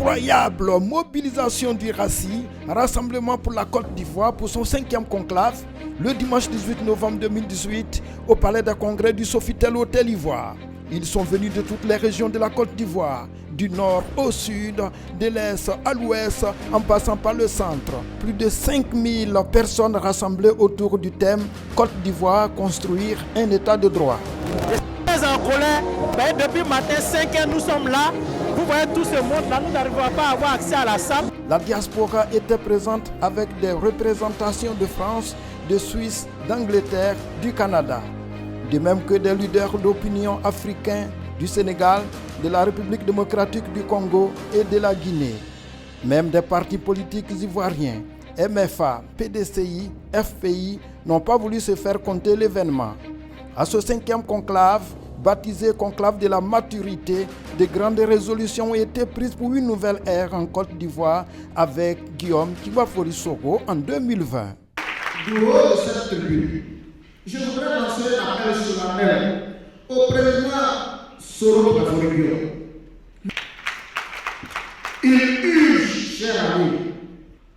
Incroyable mobilisation du RACI, Rassemblement pour la Côte d'Ivoire, pour son 5e conclave, le dimanche 18 novembre 2018, au Palais des Congrès du Sofitel Hôtel Ivoire. Ils sont venus de toutes les régions de la Côte d'Ivoire, du nord au sud, de l'est à l'ouest, en passant par le centre. Plus de 5000 personnes rassemblées autour du thème Côte d'Ivoire, construire un état de droit. Très en colère, depuis le matin 5 heures, nous sommes là. Vous voyez tout ce monde-là, nous n'arrivons pas à avoir accès à la salle. La diaspora était présente avec des représentations de France, de Suisse, d'Angleterre, du Canada. De même que des leaders d'opinion africains du Sénégal, de la République démocratique du Congo et de la Guinée. Même des partis politiques ivoiriens, MFA, PDCI, FPI, n'ont pas voulu se faire compter l'événement. À ce 5e conclave, baptisé conclave de la maturité, de grandes résolutions ont été prises pour une nouvelle ère en Côte d'Ivoire avec Guillaume Kibafori Soro en 2020. Du haut de cette tribune, je voudrais lancer un appel solennel au président Soro Kibafori Guillaume. Il urge, cher ami,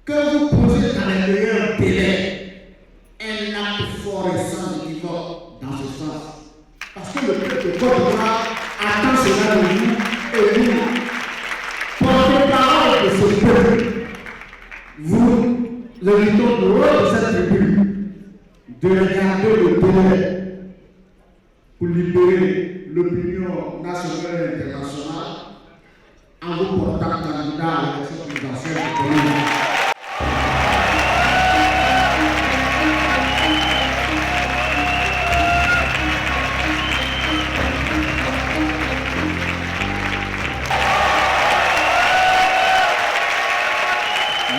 que vous posiez dans les meilleurs délais un acte fort et sans équivoque dans ce sens. Parce que le peuple de Côte d'Ivoire attend cela de nous et nous, porte-parole de ce peuple, vous, le retour de haut de cette tribune, de regarder le délai pour libérer l'opinion nationale et internationale en vous portant candidat à l'élection présidentielle de l'Union.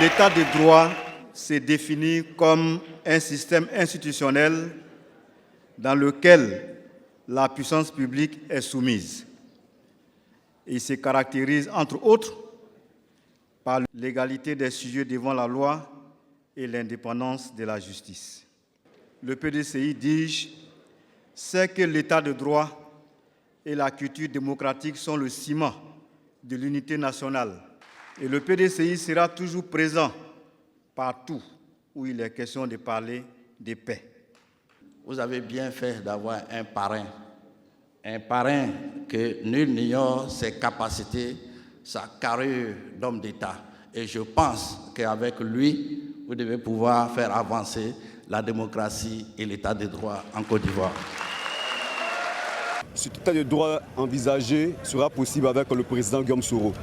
L'état de droit se définit comme un système institutionnel dans lequel la puissance publique est soumise. Il se caractérise, entre autres, par l'égalité des sujets devant la loi et l'indépendance de la justice. Le PDCI, dis-je, sait que l'état de droit et la culture démocratique sont le ciment de l'unité nationale. Et le PDCI sera toujours présent partout où il est question de parler de paix. Vous avez bien fait d'avoir un parrain que nul n'ignore ses capacités, sa carrure d'homme d'État. Et je pense qu'avec lui, vous devez pouvoir faire avancer la démocratie et l'état de droit en Côte d'Ivoire. Cet état de droit envisagé sera possible avec le président Guillaume Soro.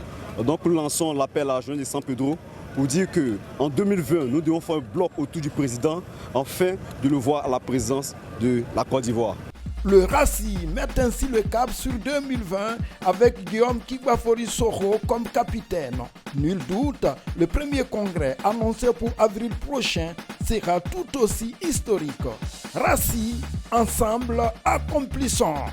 Donc nous lançons l'appel à la jeunesse de San Pedro pour dire qu'en 2020, nous devons faire un bloc autour du président afin de le voir à la présence de la Côte d'Ivoire. Le RACI met ainsi le cap sur 2020 avec Guillaume Kibafori Soro comme capitaine. Nul doute, le premier congrès annoncé pour avril prochain sera tout aussi historique. RACI, ensemble, accomplissons.